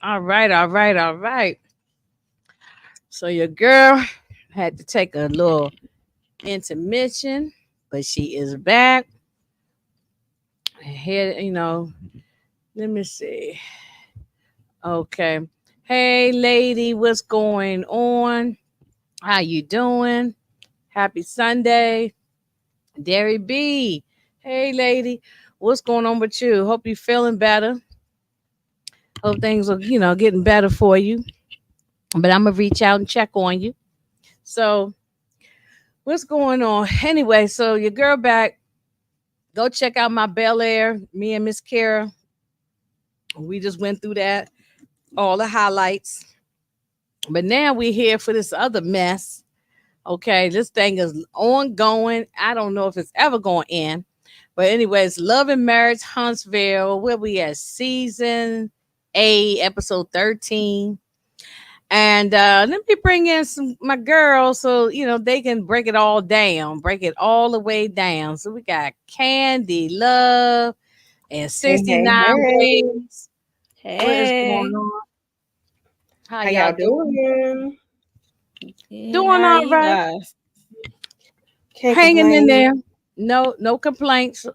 All right. So your girl had to take a little intermission, but she is back. Here, let me see. Okay. Hey lady, what's going on? How you doing? Happy Sunday. Derry B. Hey lady, what's going on with you? Hope you feeling better. Hope things are, getting better for you. But I'm gonna reach out and check on you. So what's going on? Anyway, so your girl back. Go check out my Bel Air. Me and Miss Kara. We just went through that. All the highlights. But now we're here for this other mess. Okay, this thing is ongoing. I don't know if it's ever going to end. But anyways, Love and Marriage Huntsville. Where we at? Season 8, episode 13. And let me bring in my girls so they can break it all down, break it all the way down. So we got Candy, Love, and Hey, hey, 69 hey. Ways. What is going Hey, on? How How y'all y'all doing? doing? Doing how are all you right. guys? Can't Hanging in complain. there. No complaints.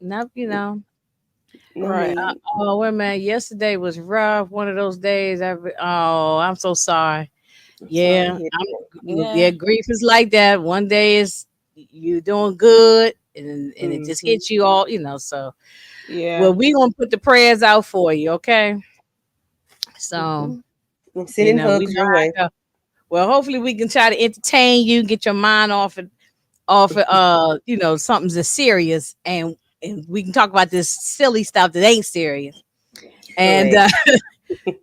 No, No Right. need. Oh, wait a minute. Yesterday was rough. One of those days. I'm so sorry. I'm sorry to Yeah, hear Yeah. yeah. Grief is like that. One day is you doing good, and it that. just hits you all. So, well, Yeah. we gonna put the prayers out for you, okay? So, Mm-hmm. And sending we hugs know your how it way. go. Well, hopefully we can try to entertain you, get your mind off of something that's serious, and we can talk about this silly stuff that ain't serious. And Correct.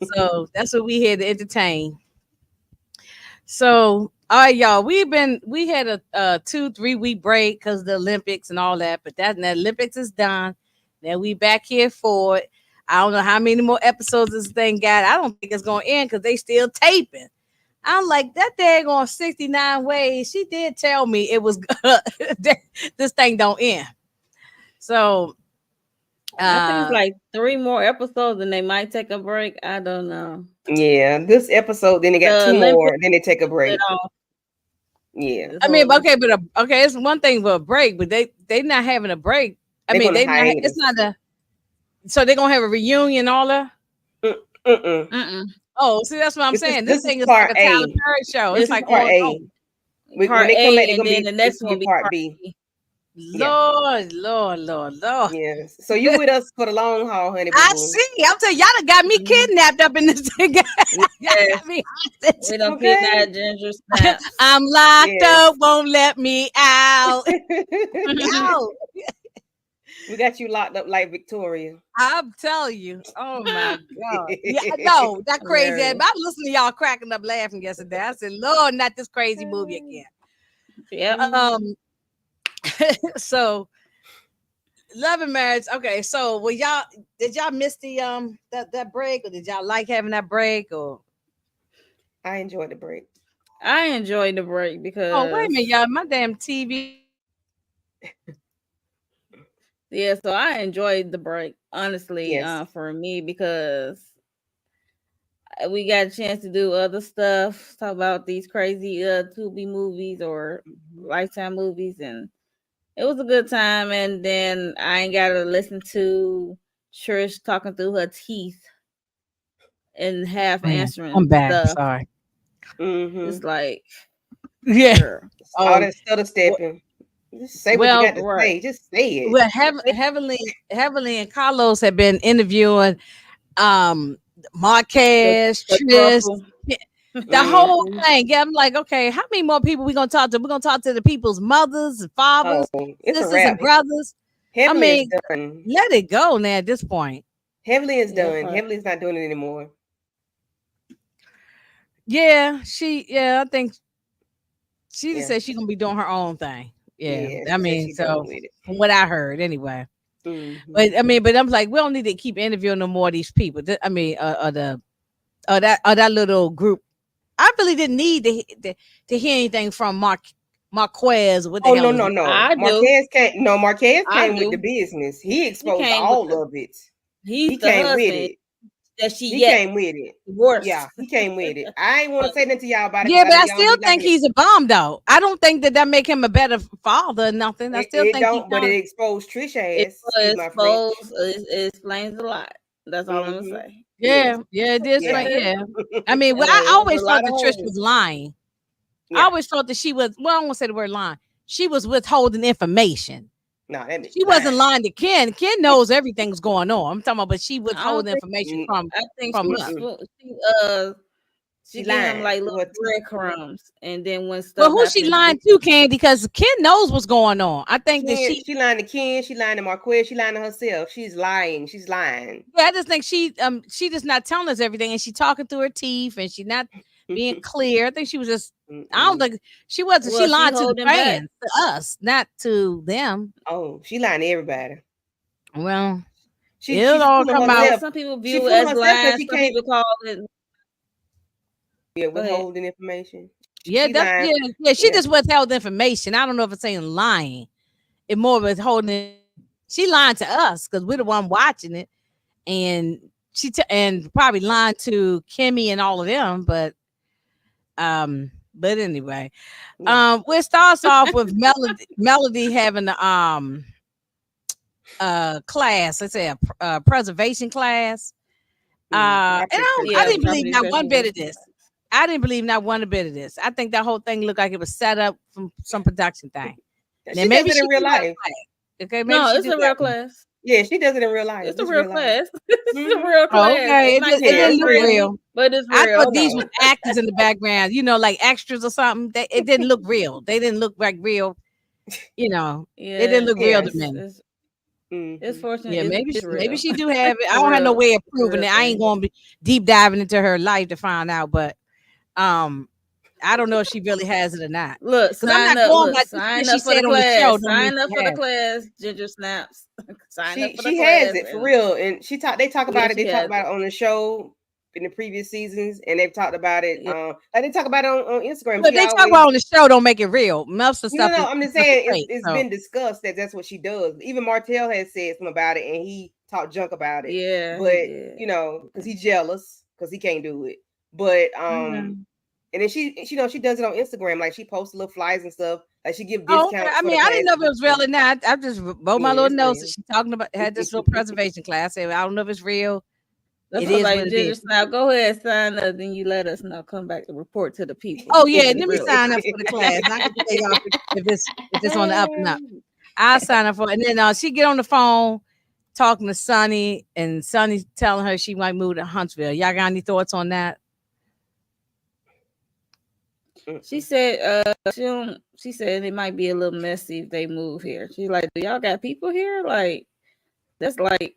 so that's what we here to entertain. So, all right, y'all. We had a 2-3 week break because of the Olympics and all that, but that and the Olympics is done. Then we back here for it. I don't know how many more episodes this thing got. I don't think it's gonna end because they still taping. I'm like that daggone 69 ways. She did tell me it was this thing don't end. So I think it's uh like 3 more episodes and they might take a break. I don't know. Yeah, this episode, then they got The two more, Olympics then they take a it break. off Yeah, this I mean, whole okay, but okay, it's one thing for a break, but they not having a break. I they're mean, going to they not. It's hiatus. not a. So they're gonna have a reunion, all that. Mm-mm. mm-mm. Oh, see, that's what I'm This is saying. This this is thing is like part a Tyler A. Perry show. It's This It's is like part A. ongoing. When part they come back, A they're and gonna then be the it's next gonna one be will be part part B. B. Yeah, Lord. yes. So you with us for the long haul, honey boo I boo. see. I'm telling y'all done got me Mhm. kidnapped up in this thing. Y'all got Yes. me hostage. We don't Okay. kidnap Ginger Snaps. I'm locked up, Yes. won't let me out. Yo, We got you locked up like Victoria. I'm telling you. Oh my God. Yeah, no, that crazy. I Hilarious. was listening to y'all cracking up laughing yesterday. I said, Lord, not this crazy movie again. Yep. Um, so love and marriage. Okay, so well, y'all did y'all miss the that break, or did y'all like having that break? Or I enjoyed the break. I enjoyed the break oh wait a because minute, y'all, my damn TV. yeah, so I enjoyed the break, honestly, Yes. for me because we got a chance to do other stuff, talk about these crazy Tubi movies or Mhm. Lifetime movies, and it was a good time. And then I ain't got to listen to Trish talking through her teeth and half Oh, yeah, I'm answering back. stuff. Sorry. Mm-hmm. It's like, Yeah. girl, All Oh that stutter w- stepping. Just say what you well, got to right? say. Just say it. well, Say heavily and Carlos have been interviewing um The Marquez, the Trish, thruple. the whole mm-hmm. thing. Yeah, I'm like, okay, how many more people we gonna talk to? We're gonna talk to the people's mothers and Oh, fathers, it's a sisters and wrap. brothers. I Heavenly is mean, done. let it go now at this point. Heavenly is Yeah, done. part. Heavenly is not doing it anymore. Yeah, I think she just Yeah. said she's gonna be doing her own thing. Yeah. Yeah. I She said mean, she done so with it. from what I heard anyway. Mm-hmm. But I mean, but I'm like, we don't need to keep interviewing no more of these people. I mean, that little group. I really didn't need to hear anything from Marquez. What the Oh hell no, is no, no. I do. Marquez came. No, Marquez I came with the do. business. He He exposed came with all of it. he's He the came with husband. it. that she He yet came with it. divorced. Yeah, he came with it. I ain't want to say nothing to y'all about it. Yeah, 'cause but I know y'all still be think liking it. he's a bum, though. I don't think that make him a better father or nothing. I still It think he don't, but kind it of. exposed Trisha It ass. Excuse my French. explains a lot. That's all I'm gonna Mm-hmm. say. Yes. Yeah, it is. Yeah. Yeah. I mean, well, It I was a always lot thought of that Trish holes. was lying. I Yeah. always thought that she was. Well, I don't want to say the word lying. She was withholding information. No, that bitch She wasn't lying. lying to Ken. Ken knows everything's going on. I'm talking about, but she I don't withholding think. information Mm, from I think from she us. mm-mm. she She gave him lying. like little What? breadcrumbs, and then when Well, stuff who she happened, lying to, Ken? Because Ken knows what's going on. I think that She lying to Ken. She lying to Marquez. She lying to herself. She's lying. She's lying. yeah, I just think she just not telling us everything, and she talking through her teeth, and she not being clear. I think she was just. I don't Mm-mm. think she wasn't. She well, she lied to the holding back. fans, to us, not to them. Oh, she lying to everybody. Well, She's it'll all fooling come Well, out. herself. some people She view it fooling as herself because lying. she Some can't. people call it. Yeah, Go ahead. withholding information. Yeah, She lying. She Yeah. just withheld information. I don't know if it's saying lying. It more withholding. She lying to us because we're the one watching it, and and probably lying to Kimmy and all of them. But anyway, Yeah. we starts off with Melody having the class. Let's say a preservation class. And I Yeah, didn't believe property not one bit of preservation. this. I didn't believe not one bit of this. I think that whole thing looked like it was set up from some production thing. Now She does maybe it in she real do have a life. class. Okay, maybe No, she it's do a got real one. class. Yeah, she does it in real life. It's a It's real real life. class. It's a Mhm. real Oh, class. okay, It might it Yeah, didn't sound it's look real. crazy, real. but it's I real. thought these were No. actors in the background, like extras or something. It didn't look real. They didn't look like real. They didn't Yeah, look real to Yes. me. it's Mhm. fortunate. Yeah, maybe It's maybe real. she do have it. I It's a don't have no real. way of It's a proving real it. I ain't thing. going to be deep diving into her life to find out, but um, I don't know if she really has it or not. Look, Because I'm sign not up. going Look, by just because sign she up for the said on the show. class. Don't mean Sign up she for the has. class. Ginger snaps. Sign up for the She has class. it for And real, and they talk yeah, about it. she They talked has about it. it on the show in the previous seasons, and they've talked about it. Yeah. Like they talk about it on Instagram. But She they talk always about on the show don't make it real. Most of the no, stuff no, is no. I'm just stuff is saying fake. it's So been discussed that that's what she does. Even Martell has said something about it, and he talked junk about it. Yeah, he But did. because he's jealous because he can't do it. But Mhm. and then she does it on Instagram. Like she posts little flyers and stuff. Like she give oh, okay. discounts I for the mean, I didn't classes know if it and was real stuff. or not. I just wrote my Yeah, little it's notes that real. she talking about had this little preservation class. I said, I don't know if it's real. That's It what I'm is what like, it Ginger is. snap. Go ahead, sign up. Then you let us know. Come back to report to the people. Oh Is yeah, it let me real? sign up for the class. I can tell y'all if it's on the up and up. I'll sign up for it. And then she get on the phone talking to Sunny, and Sunny telling her she might move to Huntsville. Y'all got any thoughts on that? She said, she said it might be a little messy if they move here. She's like, do y'all got people here? Like, that's like,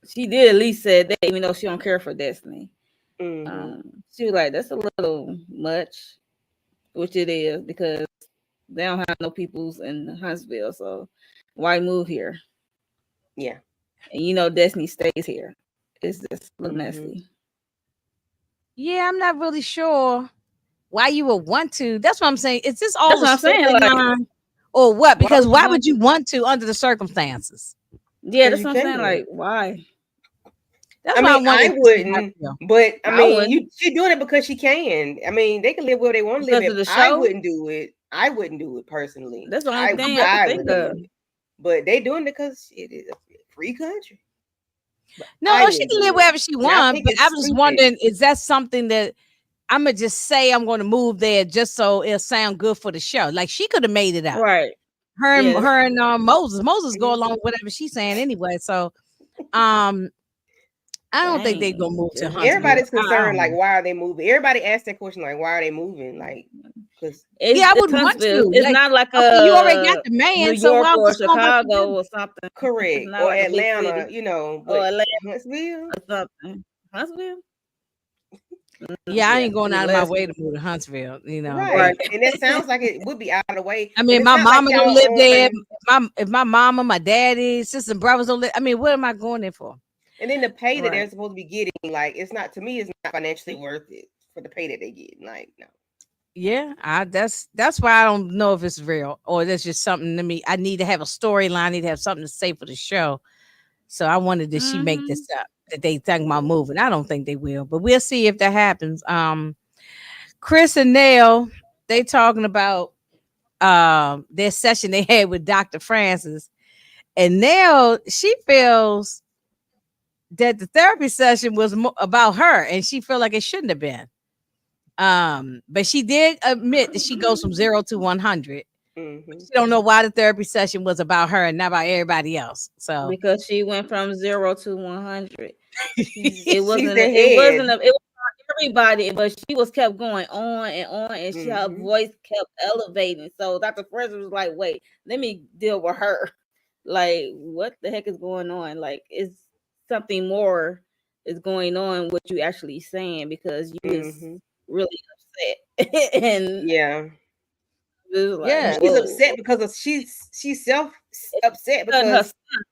she did at least said that, even though she don't care for Destiny. She was like, that's a little much, which it is, because they don't have no peoples in Huntsville, so why move here? Yeah. And Destiny stays here. It's just a little messy. Yeah, I'm not really sure why you would want to. That's what I'm saying. Is this all That's the what I'm saying. Like, storyline or what? Because would why you would you want to under the circumstances? Yeah, 'Cause that's you what I'm saying. can. Like, why? That's I why I mean, wonder I if this is how wouldn't, I feel. but I I mean, wouldn't. she doing it because she can. I mean, they can live where they want to live. Because of the I show? wouldn't do it. I wouldn't do it personally. That's the only thing I I can think wouldn't of. do it. But they doing it because it is a free country. But No, I she wouldn't can do live it. wherever she And I wants, think but I it's was just stupid. wondering, is that something that I'm gonna just say I'm going to move there just so it'll sound good for the show? Like she could have made it up. Right. Her Yeah. and Moses go along with whatever she's saying anyway. So I don't think they're gonna move to Dang. Huntsville. Everybody's I concerned, don't like, know. why are they moving? Everybody asked that question, like, why are they moving? Like, because Yeah, I It's would want Huntsville. to. It's Like, not like okay, you already got the New man, so York why or what's going on Chicago or something. It's correct, not or like a big Atlanta, city. but Or Atlanta Huntsville. or something. Huntsville? Yeah, I Yeah, ain't going it's out of my less. way to move to Huntsville, Right. Right. And that sounds like it would be out of the way. I And mean, it's my not like mama don't live y'all there. on. If my mama, my daddy, sisters and brothers don't live. I mean, what am I going there for? And then the pay that they're Right. supposed to be getting, like, it's not, to me, it's not financially worth it for the pay that they get. Like, no. Yeah, that's why I don't know if it's real or that's just something to me. I need to have a storyline. I need to have something to say for the show. So I wondered, did she make this up? that they talking about moving. I don't think they will, but we'll see if that happens. Chris and Nell, they talking about their session they had with Dr. Francis, and Nell, she feels that the therapy session was about her, and she feel like it shouldn't have been. But she did admit that she goes from 0 to 100. Mm-hmm. She don't know why the therapy session was about her and not about everybody else. So because she went from 0 to 100. It She's wasn't. the It head. wasn't. It was not everybody, but she was kept going on and on, and her Mhm. voice kept elevating. So Dr. Francis was like, "Wait, let me deal with her. Like, what the heck is going on? Like, is something more is going on? What you actually saying? Because you is Mhm. really upset." And Yeah. it was like, yeah, She's whoa. upset because of she's self upset And her because son,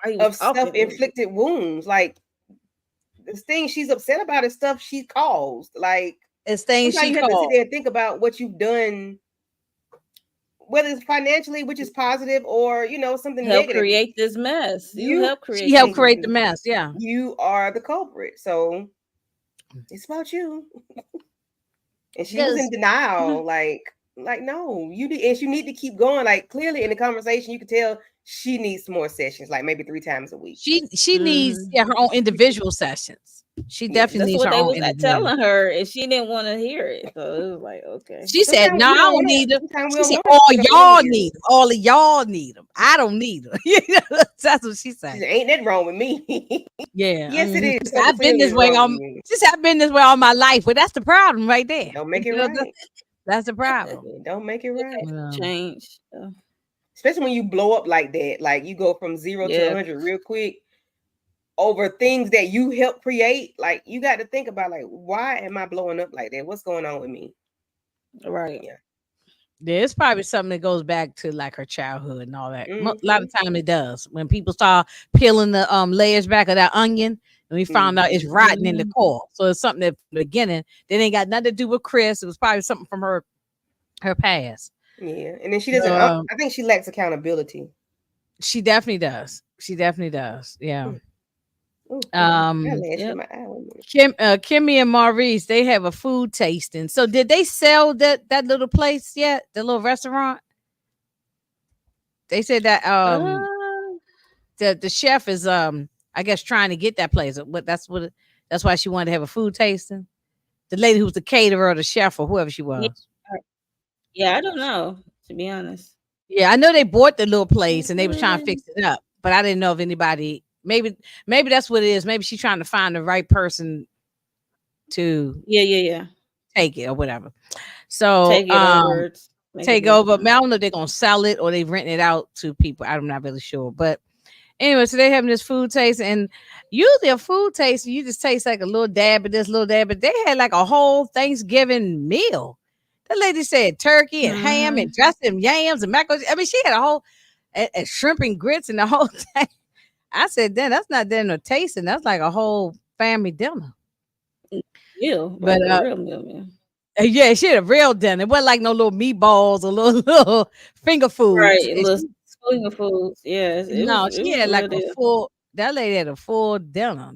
while he was of talking, it was self-inflicted wounds. Like the thing she's upset about is stuff she caused. Like it's things sometimes she you have to sit called. there and think about what you've done, whether it's financially, which is positive, or something help negative. create this mess. You You help She create helped this create mess. the mess. Yeah. you are the culprit. So it's about you. And she was in Because denial, like no, you need to keep going. Like clearly in the conversation, you could tell she needs more sessions, like maybe 3 times a week. she needs Mhm. her own individual sessions. She Yeah, definitely That's needs what her they own was individual. telling her, and she didn't want to hear it. So it was like, okay. She said, sometimes "No, we I don't don't want need them." to. Sometimes we She don't said, want "All we don't y'all want to hear need it. them. All of y'all need them. I don't need them." That's what she She said. said, ain't that wrong with me? Yeah, Yes, it is. She said, Something I've been clearly this is way wrong with all. you. She said, "I've been this way all my life," but that's the problem right there. Don't make it right. That's the problem. Don't make it right. Change. Especially when you blow up like that. Like you go from 0 to Yeah. 100 real quick over things that you help create. Like you got to think about, like, why am I blowing up like that? What's going on with me? Right. Yeah. Yeah, it's probably something that goes back to like her childhood and all that. A lot of Mhm. time it does. When people start peeling the layers back of that onion, and we found out it's rotten in the Mhm. core. So it's something that from the beginning that ain't got nothing to do with Chris. It was probably something from her past. Yeah. And then she doesn't. Um, I think she lacks accountability. she definitely does. She definitely does. Yeah. Ooh, Um, eyelash in Yep. my eye. Kimmy and Maurice, they have a food tasting. So did they sell that little place yet? The little restaurant? They said that Uh, the chef is I guess trying to get that place. That's why she wanted to have a food tasting. The lady who was the caterer or the chef or whoever she yeah. was. Yeah, I don't know, to be honest. Yeah, I know they bought the little place and they was trying to fix it up, but I didn't know if anybody maybe that's what it is. Maybe she's trying to find the right person to Yeah. take it or whatever. So Take it over. Make it take big. over. I don't know if they're gonna sell it or they rent it out to people. I'm not really sure. But anyway, so they having this food taste, and usually a food taste, you just taste like a little dab of this, little dab, but they had like a whole Thanksgiving meal. The lady said turkey and ham and Mhm. dressed and yams and macaroni. I mean, she had a whole and shrimp and grits and the whole thing. I said, then that's not dinner tasting. That's like a whole family dinner. Meal, But like a real meal, man. yeah, she had a real dinner. It wasn't like no little meatballs or little finger foods. Right, little spoon of foods. Yes, No, it she was had the like real a deal. full. That lady had a full dinner.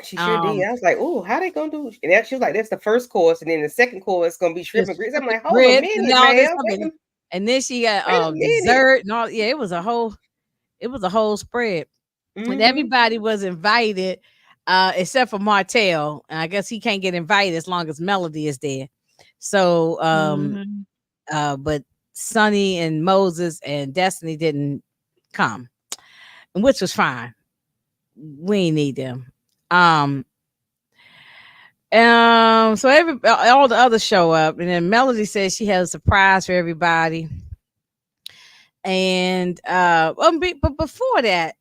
She sure did. Um, I was like, "Oh, how they gonna do?" And she was like, "That's the first course, and then the second course is gonna be shrimp and just grits." I'm like, "Hold a grits and minute, all this ma'am. stuff, and then she got Wait a minute." dessert and all. Yeah, it was a whole spread, and Mm-hmm. everybody was invited, except for Martell. And I guess he can't get invited as long as Melody is there. So, Mhm. but Sunny and Moses and Destiny didn't come, which was fine. We ain't need them. Um, so all the others show up, and then Melody says she has a surprise for everybody. And but before that,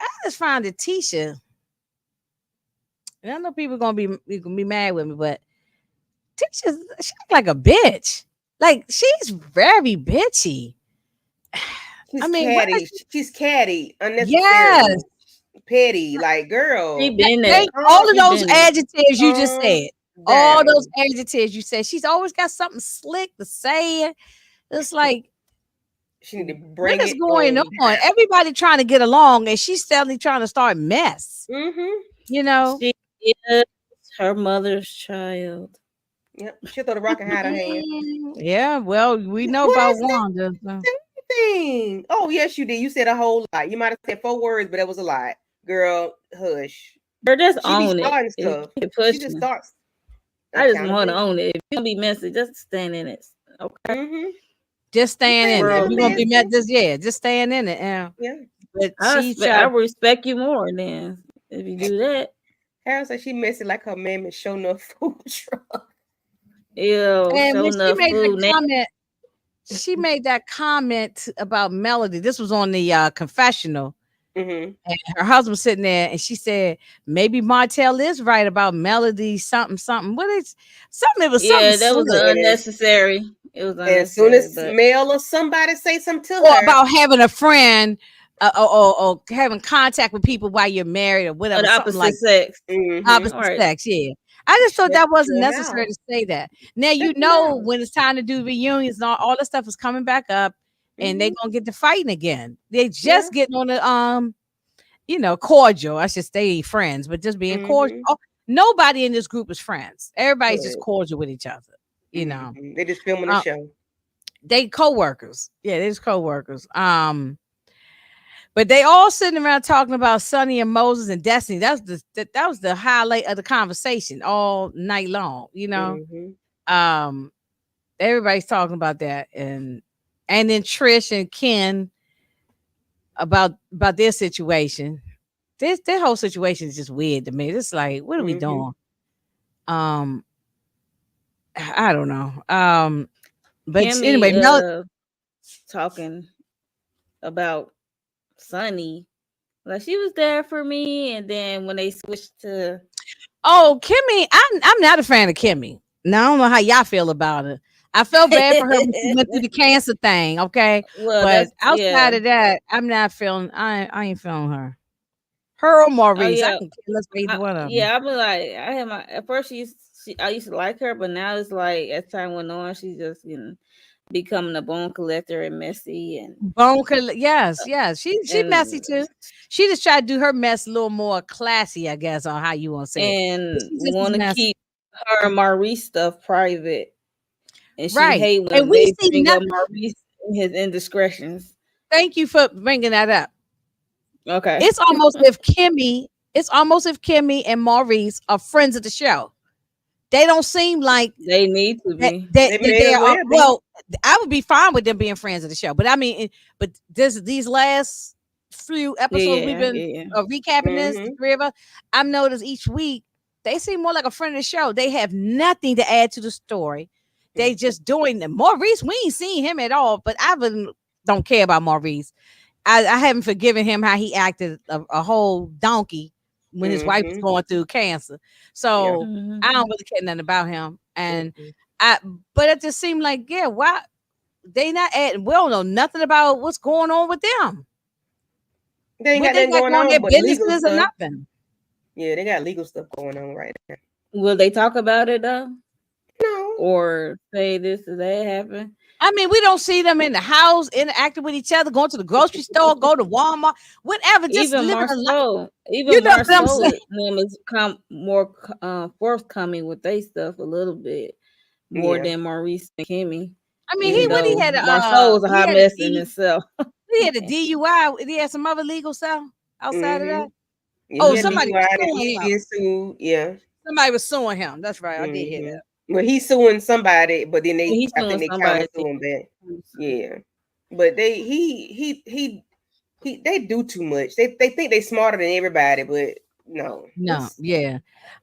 I just found that Tisha, and I know people gonna be mad with me, but she act like a bitch. Like she's very bitchy. I She's mean, why catty. She's catty yes, unnecessarily. Petty. Like, She girl, been they there. all of She those been there. adjectives you just calm said. All those down. adjectives you said. She's always got something slick to say. It's like She need to bring What is it going on? down. Everybody trying to get along, and she's steadily trying to start mess. Mm-hmm. You know. She is her mother's child. Yep. She'll throw the rock and hide her hand. Yeah, well, we know Well, about that's not Wanda. So. thing. Oh, yes, you did. You said a whole lot. You might have said 4 words, but that was a lot. Girl, hush. Girl, just She be own it. starting If stuff. you keep She just pushing. starts. I just want to accountability. own it. If you gonna be messy, just stand in it. Okay. Mm-hmm. Just staying in it. World If you're gonna be messy. met this, yeah, just staying in it. Yeah. Yeah. But I tried. respect you more then if you do that. Harold said she messy like her man is showing up food truck. Ew, And show when she enough made food. the comment, she made that comment about Melody. This was on the confessional. Mm-hmm. And her husband was sitting there, and she said, "Maybe Martell is right about Melody. Something. What is something? It was Yeah, something that was slick. unnecessary. It was As soon unnecessary. as But Mel or somebody say something to Or her, about having a friend, or having contact with people while you're married or whatever. the Something like opposite sex. opposite All right. sex. Yeah, I just thought Shut that wasn't your necessary mouth. to say that. Now you Shut your know mouth. when it's time to do reunions and all that stuff is coming back up, and they're gonna get to fighting again. They just getting on the cordial. I should stay friends, but just being cordial. Oh, nobody in this group is friends. Everybody's just cordial with each other. You know, They just filming the show. they co-workers. Yeah, they're just co-workers. But they all sitting around talking about Sunny and Moses and Destiny. That was the highlight of the conversation all night long. You know, everybody's talking about that, and then Trish and Ken about their situation. Their whole situation is just weird to me. It's like, what are we doing? I don't know. But Kimmy, anyway, talking about Sunny, like she was there for me, and then when they switched to Kimmy, I'm not a fan of Kimmy. Now I don't know how y'all feel about it. I felt bad for her when she went through the cancer thing, okay? well, But outside yeah. of that, I'm not feeling. I ain't feeling her. Her or Maurice, I yeah. can care less for either one of them. Yeah, I be like, I had my at first I used to like her, but now it's like as time went on, she's just becoming a bone collector and messy and Yes. She messy too. She just tried to do her mess a little more classy, I guess, on how you want to say it. and want to keep her and Maurice stuff private, and she hate when and we they see bring up Maurice and his indiscretions. Thank you for bringing that up. Okay, it's almost if Kimmy and Maurice are friends of the show. They don't seem like they need to be. They are. Well, I would be fine with them being friends of the show, but I mean, but these last few episodes we've been recapping this, the three of us, I've noticed each week they seem more like a friend of the show. They have nothing to add to the story. They just doing them. Maurice, we ain't seen him at all, but I don't care about Maurice. I haven't forgiven him how he acted a whole donkey when his wife was going through cancer. So I don't really care nothing about him. And but it just seemed like, why they not adding? We don't know nothing about what's going on with them. They ain't got nothing going on, their but businesses or nothing. Yeah, they got legal stuff going on right now. Will they talk about it though? No. Or say this or that happened? I mean, we don't see them in the house interacting with each other, going to the grocery store, go to Walmart, whatever. Just even living Marceau, is more forthcoming with their stuff a little bit more than Maurice and Kimmy. I mean, he had Marceau was a hot mess in itself. He had a DUI. He had some other legal stuff outside of that. Yeah, somebody was suing him. Yeah, somebody was suing him. That's right. I did hear that. Well, he's suing somebody, but then I think they counter suing back. Yeah, but they do too much. They think they smarter than everybody, but no.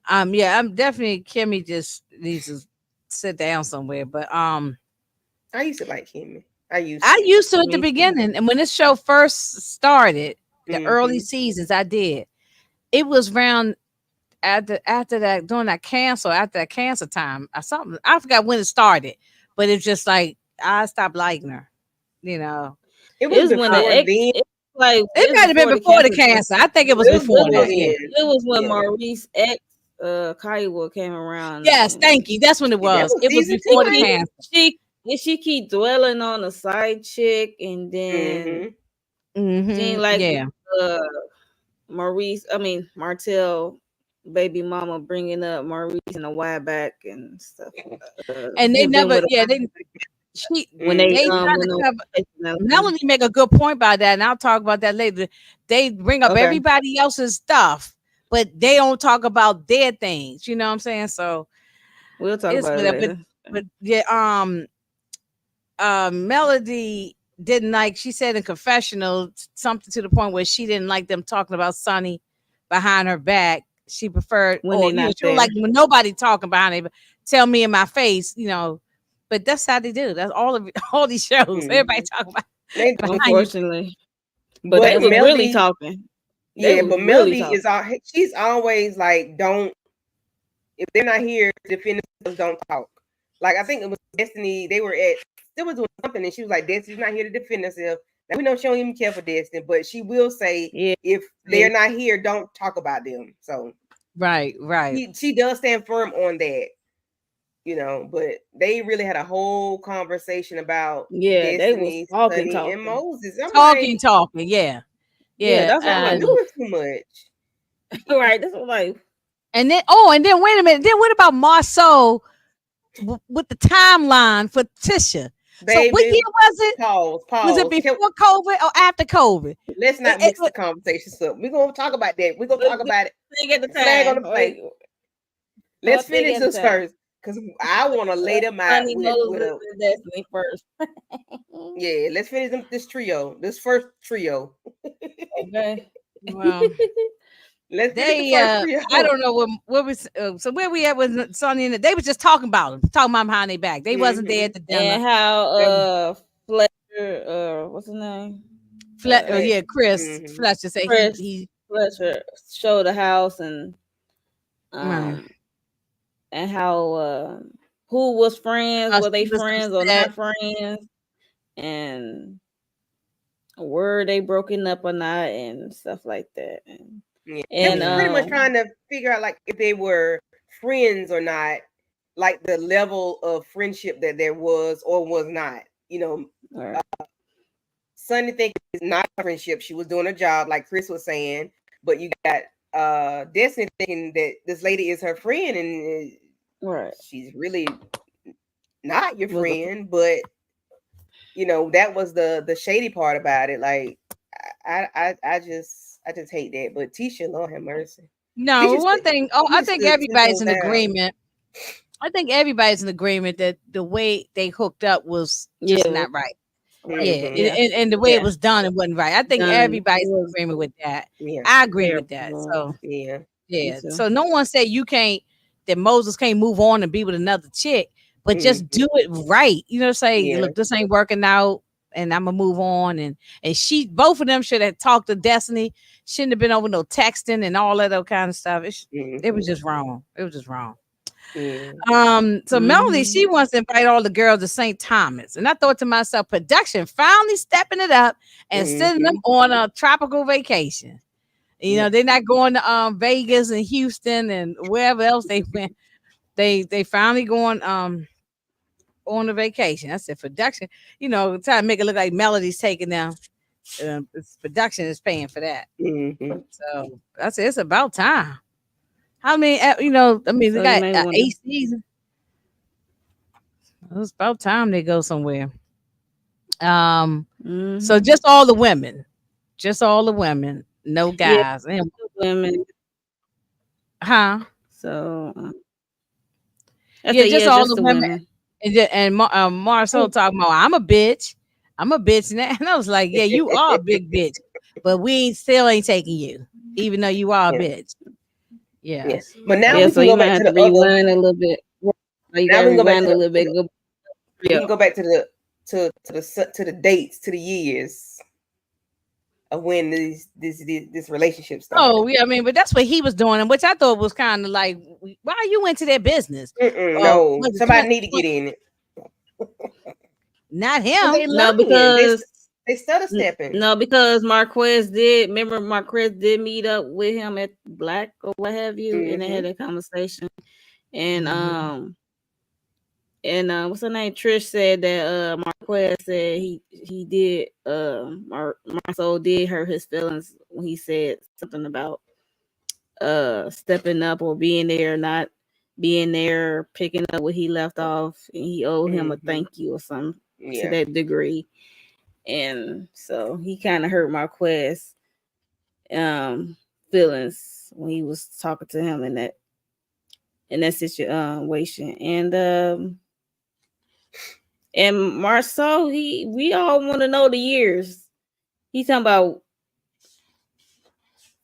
I'm definitely Kimmy just needs to sit down somewhere. But I used to like Kimmy. I used to at the beginning, and when this show first started, the early seasons, I did. It was around after that, during that cancer, after that cancer time, I forgot when it started, but it's just like I stopped liking her. You know, it was when it might have been before the cancer. I think it was before that. It was when Maurice ex Kaiwa came around. Yes, thank you. That's when it was. It was before the cancer. she keep dwelling on a side chick, and then seeing like Martell baby mama bringing up Maurice and a while back and stuff. And they never, when they trying to cover. Melanie make a good point about that, and I'll talk about that later. They bring up everybody else's stuff, but they don't talk about their things. You know what I'm saying? So we'll talk about it later. But Melody didn't like. She said in confessional something to the point where she didn't like them talking about Sunni behind her back. She preferred, she don't like when nobody talking behind her. Tell me in my face, you know. But that's how they do. That's all these shows. Everybody talking about. Unfortunately, but they were really talking. But Melody is she's always like, don't, if they're not here to defend themselves, don't talk. Like I think it was Destiny. They were doing something, and she was like, Destiny's not here to defend herself. Now we know she don't even care for Destiny, but she will say if they're not here, don't talk about them. So right. She does stand firm on that, you know. But they really had a whole conversation about Destiny, Sunni, and Moses. I'm talking, yeah. That's what I'm doing too much. Right, that's what like. And then wait a minute. Then what about Marceau with the timeline for Tisha? Baby, so what year was it? Pause. Was it before COVID or after COVID? Let's not mix the conversations up. We're gonna talk about that. We're gonna talk about it. Get the flag on the plate. Let's finish this first, because I want to lay them out with Destiny first. Yeah, let's finish this first trio. Okay. Well, let's I don't know what was so where we at with Sunni and they was just talking about behind their back. They wasn't there at the dinner. And how Fletcher, what's his name? Chris Fletcher say Fletcher showed the house and how who was friends, were they friends or not friends, and were they broken up or not, and stuff like that. And pretty much trying to figure out like if they were friends or not, like the level of friendship that there was or was not. You know, Sunni think it's not a friendship. She was doing her job, like Chris was saying, but you got Destiny thinking that this lady is her friend, and she's really not your friend. But you know, that was the shady part about it. Like I just hate that. But Tisha, Lord have mercy. No, one thing. I think everybody's in agreement. I think everybody's in agreement that the way they hooked up was just not right. And the way it was done, it wasn't right. I think everybody's in agreement with that. I agree with that. So So no one said that Moses can't move on and be with another chick, but just do it right. You know, say, look, this ain't working out, and I'm gonna move on. And both of them should have talked to Destiny. Shouldn't have been over no texting and all that other kind of stuff. It was just wrong. It was just wrong. So Melody, she wants to invite all the girls to St. Thomas, and I thought to myself, production finally stepping it up and sending them on a tropical vacation. You know, they're not going to Vegas and Houston and wherever else they went. They finally going on a vacation. I said, production, you know, trying to make it look like Melody's taking them. Production is paying for that. So I said, it's about time. How many, you know, I mean, they got 8 seasons. It's about time they go somewhere. So just all the women, no guys. And women. So just all the women. And Marcel talking about, I'm a bitch now. And I was like, yeah, you are a big bitch, but we still ain't taking you, even though you are a bitch. Yes. But now so you might have to rewind a little bit. You got to rewind a little bit. We can go back to the dates, to the years of when this relationship started. Oh yeah, I mean, but that's what he was doing, which I thought was kind of like, why are you into their business? No, somebody need to get in it. Not him. No, because they stutter stepping. No, because Marquez did meet up with him at Black or what have you, and they had a conversation. And And what's her name? Trish said that Marquez said he did Marcel did hurt his feelings when he said something about stepping up or being there, not being there, picking up what he left off, and he owed him a thank you or something to that degree. And so he kind of hurt Marquez feelings when he was talking to him in that situation. And Marceau, we all want to know the years. He's talking about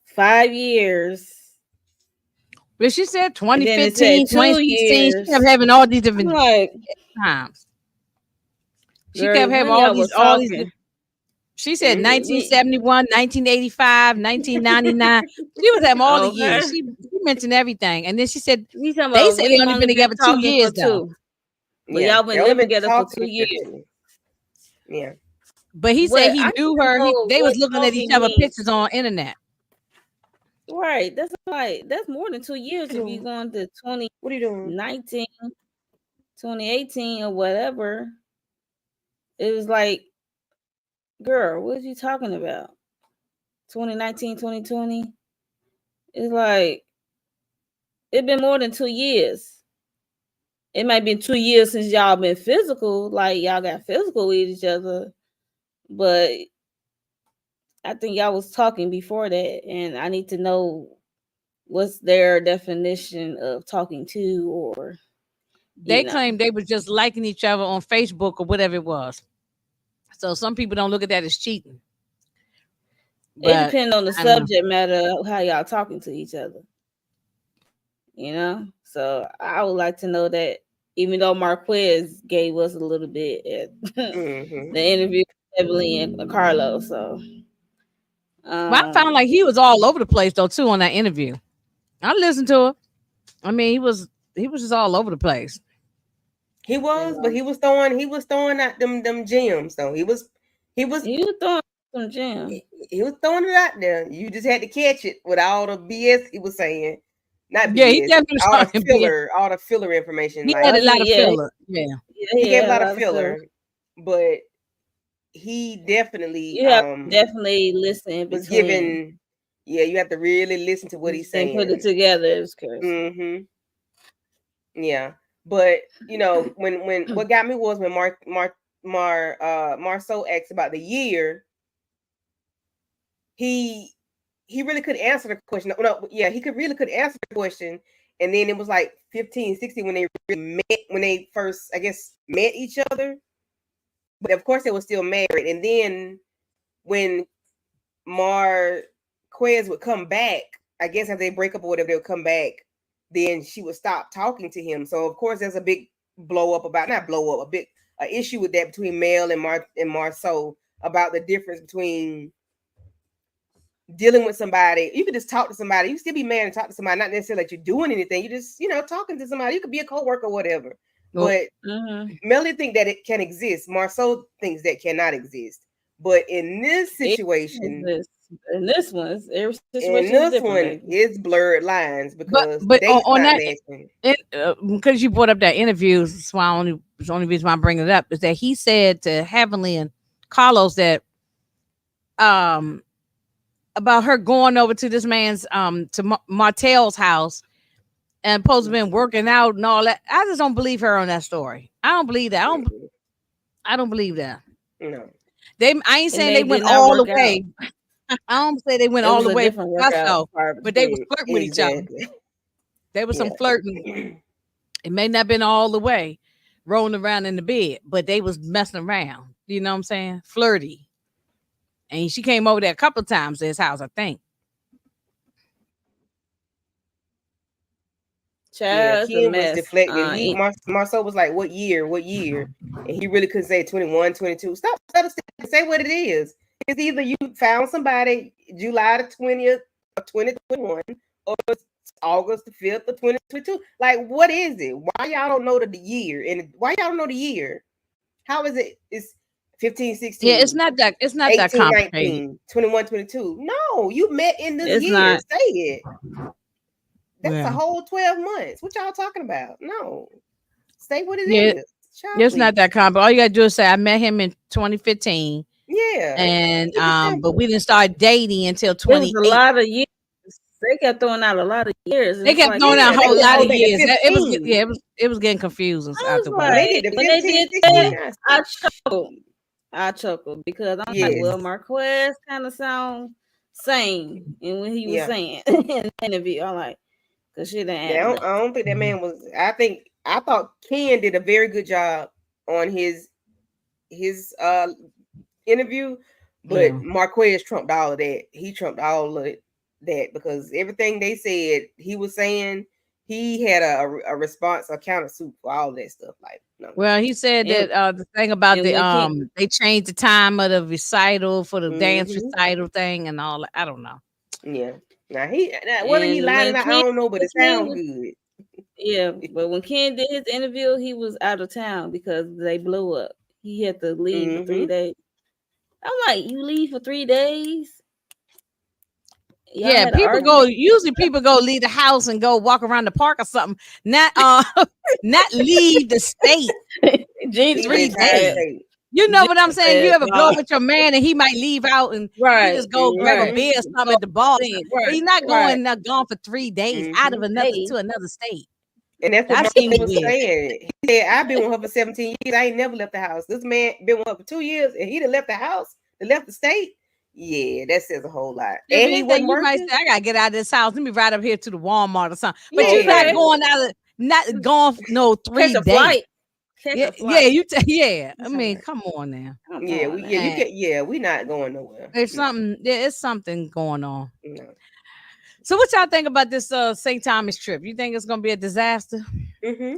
5 years. But she said And then it 2015, said 2 2016. years. She kept having all these different like, times. She girl, kept having when y'all was all these. talking. She said 1971, 1985, 1999. She was having all the years. She mentioned everything. And then she said they said they only been together 2 years though. But y'all been living together for 2 years. Yeah. But he said he knew her. They was looking at each other pictures on internet. Right. That's more than 2 years if you're going to 20. What are you doing? 2018 or whatever. It was like, girl, what are you talking about? 2019, 2020. It's like it's been more than 2 years. It might be 2 years since y'all been physical, like y'all got physical with each other, but I think y'all was talking before that, and I need to know what's their definition of talking to, or they claimed they were just liking each other on Facebook or whatever it was. So some people don't look at that as cheating. But it depends on the subject matter of how y'all talking to each other. You know? So I would like to know that, even though Marquez gave us a little bit at the interview with Evelyn and Carlos. So I found like he was all over the place though too on that interview. I listened to it. I mean, he was just all over the place. He was, but he was throwing out them gems though. He was throwing some gems. He was throwing it out there. You just had to catch it with all the BS he was saying. Not BS. Yeah, he definitely all the filler information. He had a lot of filler. Yeah. He gave a lot of filler. But he definitely definitely listen. Was given. Yeah, you have to really listen to what he's saying. Put it together. It's crazy. Yeah, but you know when what got me was when Marceau asked about the year. He really could answer the question. No, yeah, he really could answer the question. And then it was like 15, 16 when they really met, when they first, I guess, met each other. But of course, they were still married. And then when Marquez would come back, I guess after they break up or whatever, they would come back, then she would stop talking to him. So of course, there's a big a big issue with that between Mel and Marceau about the difference between dealing with somebody. You could just talk to somebody. You still be mad and talk to somebody, not necessarily that you're doing anything. You just, talking to somebody. You could be a coworker or whatever. But Melody think that it can exist. Marceau thinks that cannot exist. But in this situation, it's blurred lines because but on that, because you brought up that interview, so the only reason why I'm bringing it up is that he said to Heavenly and Carlos that about her going over to this man's to Martell's house and supposed to been working out and all that. I just don't believe her on that story. I don't believe that. I don't believe that. No. I ain't saying they went all the way. I don't say they went all the way, but they was flirting with each other. There was some flirting. It may not have been all the way rolling around in the bed, but they was messing around. You know what I'm saying? Flirty. And she came over there a couple of times to his house, I think. Kim was deflecting. Marceau was like, what year? And he really couldn't say 21, 22. Stop say what it is. It's either you found somebody July the 20th of 2021 or it's August the 5th of 2022. Like, what is it? Why y'all don't know the year? And why y'all don't know the year? How is it? It's 15, 16. Yeah, it's not 18, that complicated. 19, 21, 22. No, you met in this year. Say it. That's a whole 12 months. What y'all talking about? No. Say what it Yeah, is. Child, it's not please. that common. All you gotta do is say I met him in 2015, Yeah. and Keep it simple. but we didn't start dating until It was a 28. lot of years. They kept throwing out a lot of years. And They it's kept like, throwing Yeah, out a they whole was lot of going back to years. It was 15. it was getting confusing I was after a When while. they like, did the when they 15, did 16, that, I I said, chuckled. I chuckled because I'm like, well, yes. Marquez kind of sound sane in what he was Yeah. saying in the interview. I'm like, cause shit ain't Yeah, happening. I don't think that man was. I thought Ken did a very good job on his interview, but Yeah. Marquez trumped all of that. He trumped all of that because everything they said he was saying, he had a response, a counter suit for all that stuff. Like, no. Well, he said And, that the thing about and when King, they changed the time of the recital for the dance Mm-hmm. recital thing and all that. I don't know. Yeah. Now whether he and lied or when not, I King, don't know, but it King sounds was, good. yeah, but when Ken did his interview, he was out of town because they blew up. He had to leave for 3 Mm-hmm. days. I'm like, you leave for 3 days? Y'all Yeah, had an people go. argument? Usually, people go leave the house and go walk around the park or something. Not not leave the state Gene Leave the 3 entire days. state. You know what I'm saying? You said, ever go with your man and he might leave out and you right, just go grab a Mm-hmm. right. beer or something Go at the bar. thing, But right, you're not right. gone for 3 days out of Mm-hmm. another Hey, to another state. And that's what That Marquez seems was weird. saying. He said, I've been with her for 17 years. I ain't never left the house. This man been with her for 2 years and he done left the house, and left the state. Yeah, that says a whole lot. If And he anything, wasn't you might working. say, I gotta get out of this house. Let me ride up here to the Walmart or something. But Yeah. you're not okay. going out of not going for no Catch 3 a days. flight. Catch Yeah, a flight. yeah. I That's all mean, right. come on now. Come Yeah, on now. you And can we not going nowhere. there's No, something, there is something going on. no. So what y'all think about this St. Thomas trip? You think it's gonna be a disaster? Mm-hmm.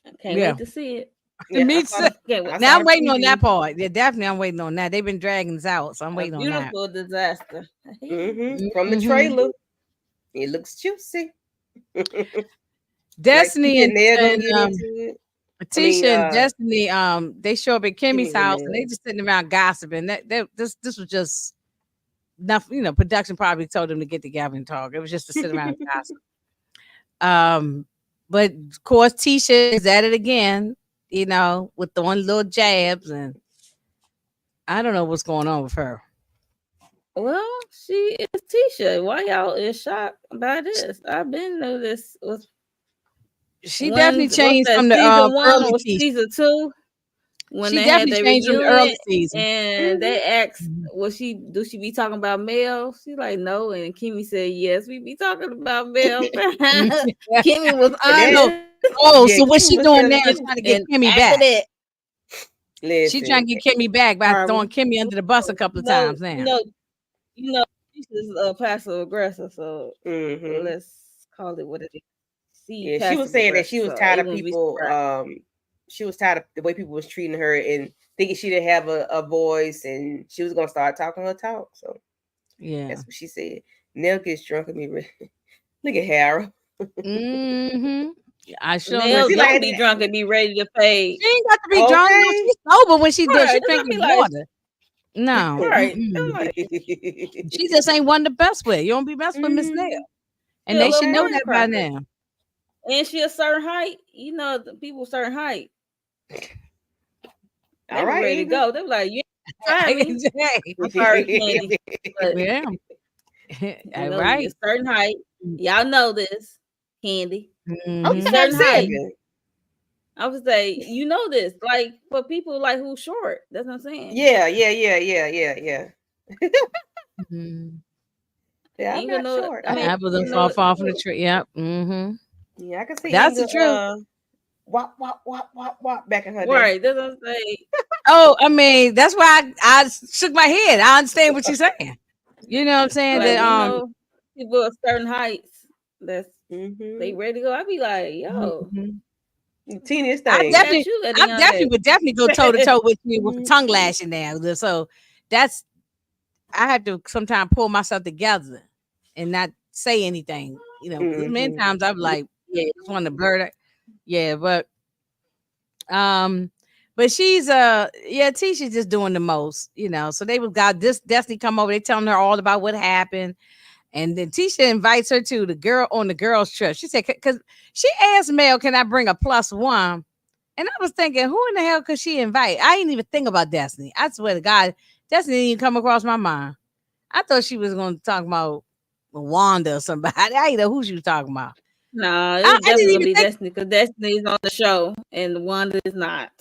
I can't Yeah. wait to see it. Yeah, Me too. Can't wait. I Now saw I'm the waiting on that preview. part. Yeah, definitely I'm waiting on that. They've been dragging us out, so I'm A waiting on that. beautiful disaster. Mm-hmm. From the Mhm. trailer. It looks juicy. Like Destiny Tisha and, and Nair gonna and get into it. I mean, Tisha and Destiny, they show up at Kimmy's Kimmy and house and they Nair. just sitting around gossiping. This was just nothing, production probably told them to get together and talk. It was just to sit around and gossip. But of course Tisha is at it again, with throwing little jabs, and I don't know what's going on with her. Well, she is Tisha. Why y'all is shocked by this? I've been know this was She definitely what's changed that from the season 1 early or Tisha. season 2 when She they had definitely their changed from the early reunion season. and they asked, Mhm. do she be talking about Mel? She like no, and Kimmy said yes, we be talking about Mel. Kimmy was And that, So, honest, yeah, so what Kimmy she was doing telling now the is truth. trying to get and Kimmy after back. that, She trying to Listen, get Kimmy back by throwing Kimmy under the bus a couple of no, times now. she's passive aggressive, so mm-hmm. let's call it what it is. Yeah, she was Passive saying that aggressive, she was so tired they of wouldn't be people. surprised. She was tired of the way people was treating her and thinking she didn't have a voice, and she was gonna start talking her talk. So Yeah. that's what she said. Nell gets drunk at me. Look at Harold. Mm-hmm. I sure know. Nell She don't like, be drunk and be ready to fade. She ain't got to be drunk. No, okay. she's sober when she does. She Right, that's what I drinking be like. water. No. Right, I'm Mm-mm. like, She just ain't one to best with. You don't be messing with Miss Mhm. Nail. And she a they little should know that by firecracker, now. and she a certain height. You know, the people certain height. They All be right, ready to Ingrid. go. They be like, you ain't try me. I'm sorry, Candy, but Yeah. you All know, right. you're a certain height. Y'all know this, Candy. Oh, Mhm. you Certain talking about height. 7? I would say, you know this, like for people like who's short. That's what I'm saying. Yeah. Mhm. Yeah, I'm Ain't gonna not know. short. I mean, Apple you done know, fall from the tree. Yep. Mm-hmm. Yeah, I can see That's the Inga truth. wop wop wop wop wop back in her day. right. That's what I'm saying. Oh, I mean, that's why I shook my head. I understand what you're saying. You know what I'm saying? Like, That people of certain heights that's they Mm-hmm. ready to go. I be like, yo, mhm. Teeniest I thing. at you at a young age. would definitely go toe to toe with you with a Mhm. tongue lashing now. So that's I have to sometimes pull myself together and not say anything. Because many Mhm. times I'm like, yeah, just want to blurt it. Yeah, um, but she's Tisha's just doing the most. So they got this Destiny come over, they telling her all about what happened. And then Tisha invites her to the girls' trip. She said, because she asked Mel, can I bring a +1? And I was thinking, who in the hell could she invite? I didn't even think about Destiny. I swear to God, Destiny didn't even come across my mind. I thought she was going to talk about Wanda or somebody. I didn't know who she was talking about. No, I it's didn't definitely gonna even be think. Destiny because Destiny is on the show and Wanda is not.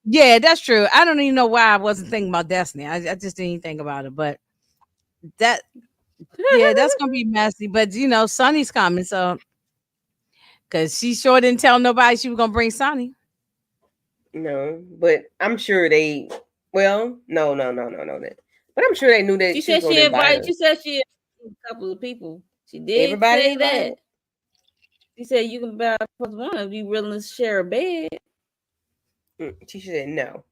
Yeah, that's true. I don't even know why I wasn't thinking about Destiny. I just didn't even think about it. But that, yeah, that's going to be messy. But, Sunny's coming. So, because she sure didn't tell nobody she was going to bring Sunny. No, but I'm sure they. Well, no. But I'm sure they knew that She she was said going she to invite invited. her. She said she invited a couple of people. She did Everybody say invited. that. She said you can buy plus one if you willing to share a bed. She said no.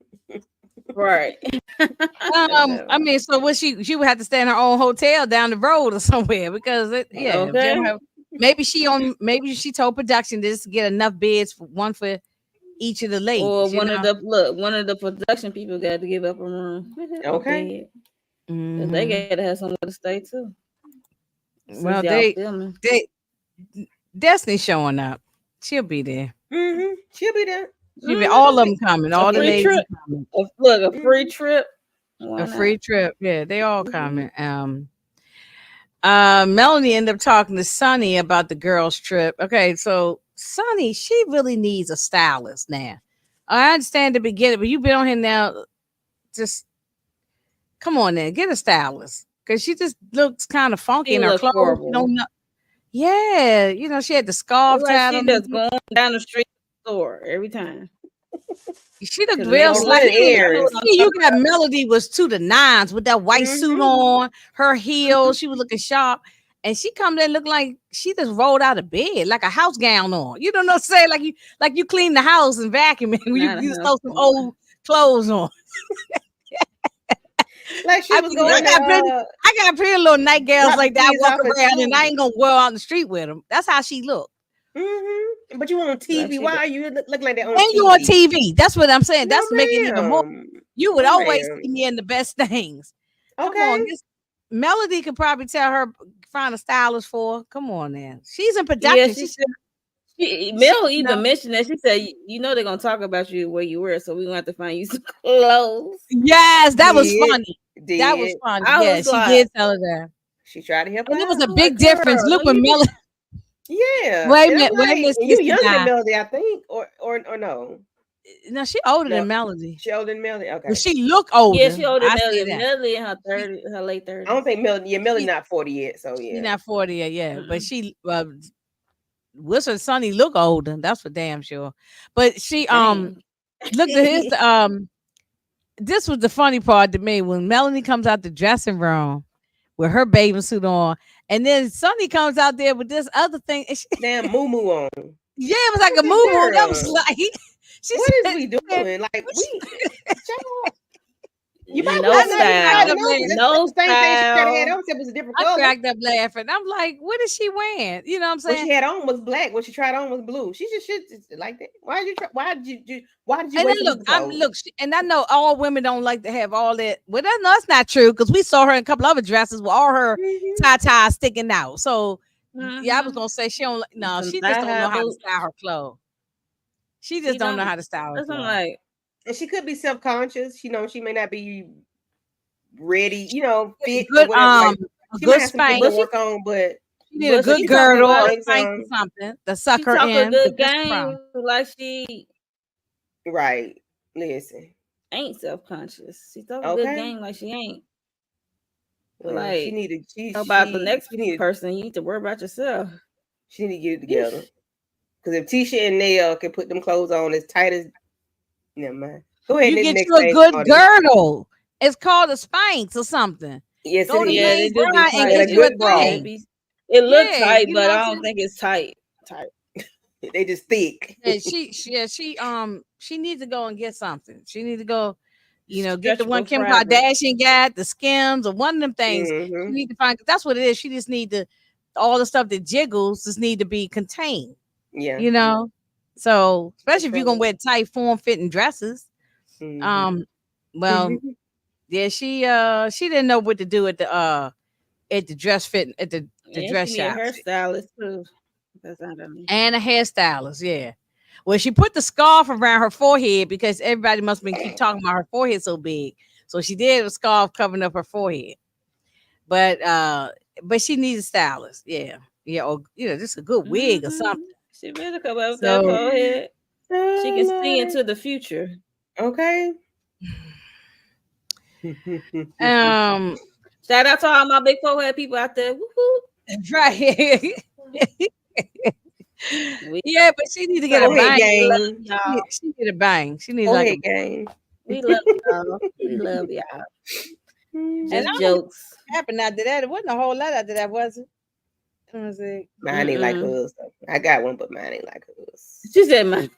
Right. I mean, so what she would have to stay in her own hotel down the road or somewhere because if they don't Okay. have, maybe she told production just to get enough beds for one for each of the ladies. Or one of the production people got to give up a room. Okay. They got to have somewhere to stay too. Well, y'all filming. Destiny showing up. She'll be there. She'll be there. She'll be all of them coming. All the ladies trip. coming. A free trip. A free trip. Yeah, they all coming. Melanie ended up talking to Sunny about the girls' trip. Okay, so Sunny, she really needs a stylist now. I understand the beginning, but you've been on here now. Just come on then, get a stylist. Because she just looks kind of funky in her clothes. Horrible. You don't know. Yeah, she had the scarf tied on. She just going down the street store every time. She looked real slick. You got Melody was to the nines with that white suit on, her heels. She was looking sharp. And she come there looking like she just rolled out of bed, like a house gown on. You don't know what I'm saying? Like you clean the house and vacuum it when you just throw some old clothes on. Like she was going. I got pretty little nightgowns like that. I walk around and I ain't gonna go out in the street with them. That's how she look. But you on TV? Why are you looking like that on TV? And you on TV? That's what I'm saying. That's making even more. You would always see me in the best things. Okay. Come on, Melody could probably tell her find a stylist for. Come on, now. She's in production. Yeah, Mel even mentioned that. She said, they're gonna talk about you where you were, so we're gonna have to find you some clothes. Yes, that was funny. That was funny. Yeah, she did tell her that. She tried to help her. And it was a big difference. Look when Melody. Yeah. Wait a minute. You younger than Melody, I think, or no. No, she older than Melody. She older than Melody. Okay. Well, she look older. Yeah, she older than Melody. Melody in her late 30s. I don't think Melody. Yeah, Melody's not 40 yet. So yeah, she's not 40 yet. Yeah, but she. Wilson Sunny look older. That's for damn sure. But she look at his This was the funny part to me when Melanie comes out the dressing room with her bathing suit on, and then Sunny comes out there with this other thing. Damn moo on. Yeah, it was like a moo. That was like, what is we doing? Like you might no style. No style. It was a different color. I cracked up laughing. I'm like, what is she wearing? You know what I'm saying? What she had on was black. What she tried on was blue. She just like that. Why did you look, and I know all women don't like to have all that. Well, that's not true because we saw her in a couple other dresses with all her tie sticking out. So yeah, I was gonna say she don't. No, she just don't know how to style her clothes. She just don't know how to style her clothes. Like, and she could be self-conscious. She may not be ready. Fit. Good good spank to work on, but she need a good girdle or something to suck her in. A good game, like she. Right. Listen. Ain't self-conscious. She talk a good game like she ain't. Well, like about the next person, you need to worry about yourself. She need to get it together. Because if Tisha and Nail can put them clothes on as tight as, never mind. Go ahead. You get you a good girdle. It's called a Spanx or something. Yes, go it to is. And get you a bra. It looks tight, but I don't think it's tight. They just thick. She needs to go and get something. She needs to go, get the one Kim Kardashian got, the Skims, or one of them things. She need to find. That's what it is. She just need to. All the stuff that jiggles just need to be contained. Yeah. So especially if you're gonna wear tight form-fitting dresses. Well, yeah, she didn't know what to do at the dress fit at the dress shop. Hairstylist too. And a hairstylist, yeah. Well, she put the scarf around her forehead because everybody must have been keep talking about her forehead so big. So she did a scarf covering up her forehead. But she needs a stylist. Yeah. Yeah. Or just a good wig or something. She better come up with that So forehead. She can see into the future. Okay. Shout out to all my big forehead people out there. Woo-hoo. right. Yeah, but she need to get a Go ahead, bang. gang. She need a bang. She needs Go like ahead, gang. We love y'all. We love y'all. and Just I don't jokes. know what happened after that. It wasn't a whole lot after that, was it? Let me see. Mine ain't like hers. Though. I got one, but mine ain't like hers. She said mine.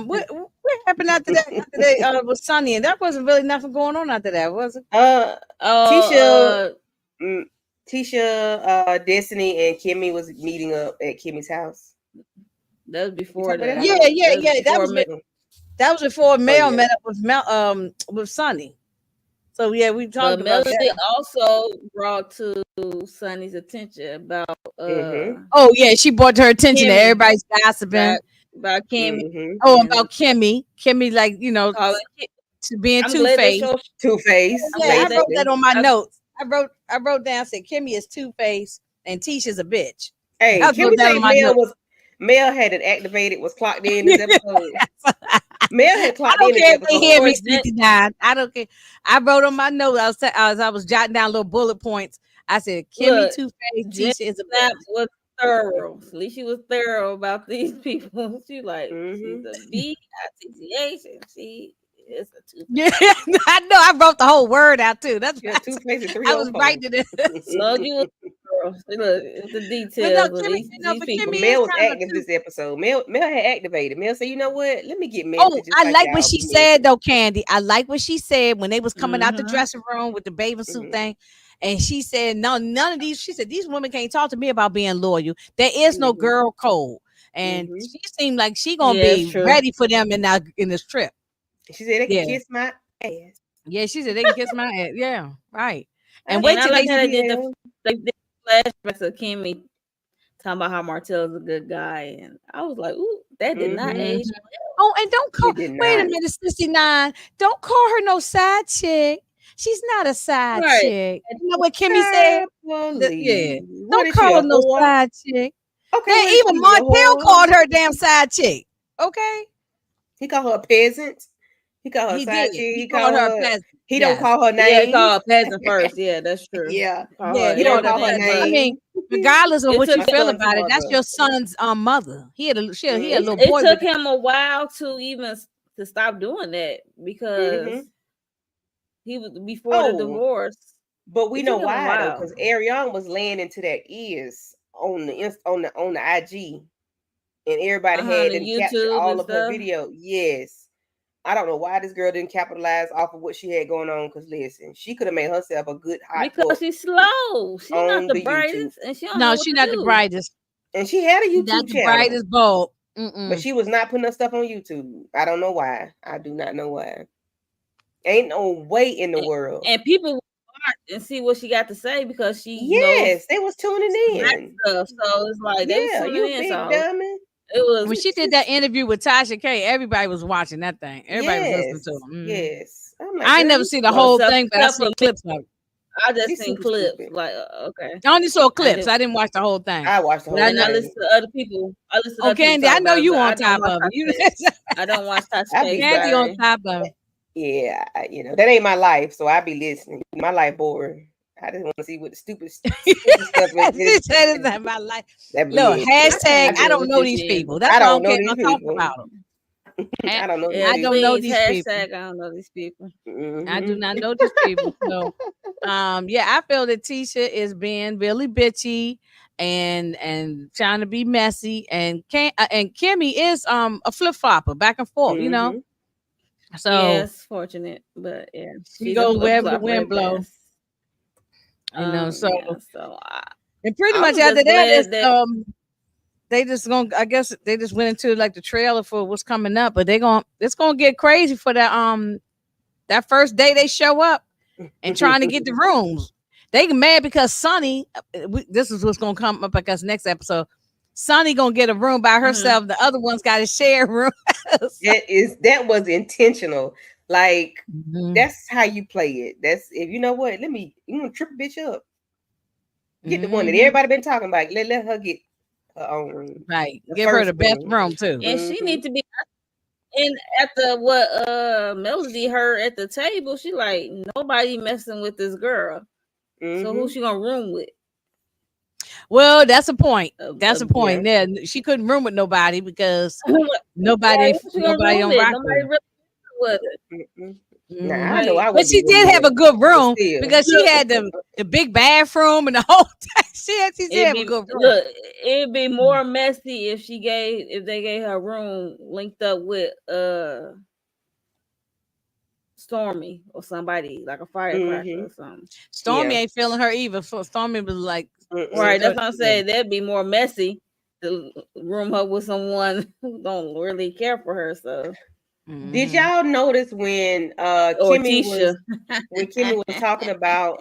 What happened after that? After that was Sunny, and that wasn't really nothing going on after that, was it? Tisha, Destiny, and Kimmy was meeting up at Kimmy's house. That was before that. Yeah. That was before Mel met up with Sunny. So yeah, we talked about Melody that. also brought to Sunny's attention about oh yeah, she brought to her attention that everybody's gossiping about Kimmy. About Kimmy. Kimmy, like to being two-faced. Two-faced. Yeah, I wrote that on my notes. I wrote down, said Kimmy is two-faced and Tisha's a bitch. Hey, Kimmy said Mel had it activated, was clocked in this episode. Mel had clocked in this episode. Hear me 69. I don't care. I wrote on my notes. I was jotting down little bullet points. I said Kimmy two-faced, Tisha is a bitch. Was thorough. At least she was thorough about these people. She like she's a B-I-T-C-H and she is a two. Yeah, I know. I wrote the whole word out too. That's two-faced. I was writing it. Lord, you look, the details. Kimmy, Mel was active this episode. Mel had activated. Mel said, "You know what? Let me get Mel." Oh, I like what she said though, Candy. I like what she said when they was coming out the dressing room with the bathing suit thing. And she said, no, none of these. She said, these women can't talk to me about being loyal. There is no girl code. And she seemed like she gonna be ready for them in this trip. She said they can kiss my ass. Yeah, she said they can kiss my ass. Yeah, right. And wait till they did the flashbacks of Kimmy talking about how Martell's a good guy. And I was like, ooh, that did not age. Oh, and don't call. Wait a minute, 69. Don't call her no side chick. She's not a side chick. You know what Kimmy said? Don't call her no side chick. Okay. Even Martell called her damn side chick. Okay. He called her a peasant. He called her side chick. He called her a peasant. He don't call her name. Yeah, he called her peasant first. Yeah, that's true. Yeah. He don't call her name. I mean, regardless of what you feel about it, that's your son's mother. He had a little boy. It took him a while to stop doing that because he was before the divorce. But we know why though, because Ariane was laying into their ears on the IG, and everybody had them capture all of her video. Yes, I don't know why this girl didn't capitalize off of what she had going on. Because listen, she could have made herself a good hot because she's slow. She's not the brightest, and she's not the brightest. And she had a YouTube channel. The brightest bulb, but she was not putting her stuff on YouTube. I don't know why. I do not know why. Ain't no way in the world. And people watch and see what she got to say because she they was tuning in. Stuff. So it's like they was tuning in. So dummy. It was when she did that interview with Tasha K. Everybody was watching that thing. Everybody was listening to him. Yes, like, I ain't never seen the whole thing, but I seen clips of it. I just seen clips. Like okay, I only saw clips. I didn't watch the whole thing. I watched the whole thing. I listened to other people. Candy, I know you on top of it. I don't watch Tasha K. Candy on top of it. Yeah, that ain't my life, so I be listening. My life boring. I just want to see what the stupid stuff is. This is not my life. Look, hashtag I don't know these people. That's why I don't care. I'm talking about them. I don't know. I don't know these people. I don't know these people. I do not know these people. So, I feel that Tisha is being really bitchy and trying to be messy, and Kimmy is a flip flopper back and forth. You know. So yes, fortunate, but yeah, she goes wherever the wind blows. You know, and pretty much after that, they just gonna. I guess they just went into like the trailer for what's coming up, but it's gonna get crazy for that first day they show up and trying to get the rooms. They get mad because Sunni. This is what's gonna come up, I guess, next episode. Sunni gonna get a room by herself. The other one's got to share a room. That was intentional. Like Mhm. that's how you play it. That's if you know what. You gonna trip a bitch up. Get the one that everybody been talking about. Let her get her own room. Right. Give her the best room too. And she need to be. And at the what Melody heard at the table, she like nobody messing with this girl. So who she gonna room with? Well, that's a point. That's a point. Yeah, she couldn't room with nobody because nobody on rock. Nobody really with it. Nah, I know I but she did have a good room because she had the big bathroom and the whole thing. She did have a good room. Look, it'd be more messy if they gave her room linked up with Stormy or somebody like a firecracker or something. Stormy ain't feeling her either. So Stormy was like, right. That's what I'm saying. That'd be more messy to room her with someone who don't really care for her. So, did y'all notice when Kimmy was talking about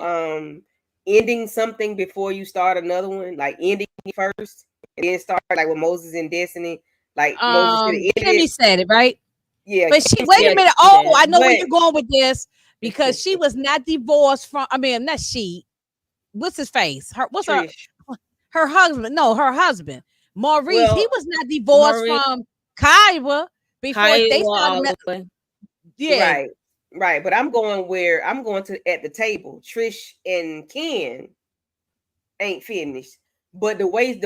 ending something before you start another one, like ending it first and then start like with Moses and Destiny, like Moses Kimmy said it right. Yeah, but she wait a minute. Oh, I know where you're going with this because she was not divorced from. I mean, not she. What's his face? What's her husband? No, her husband, Maurice. He was not divorced from Kyra before they started. Yeah, right. But I'm going to at the table. Trish and Ken ain't finished, but the way.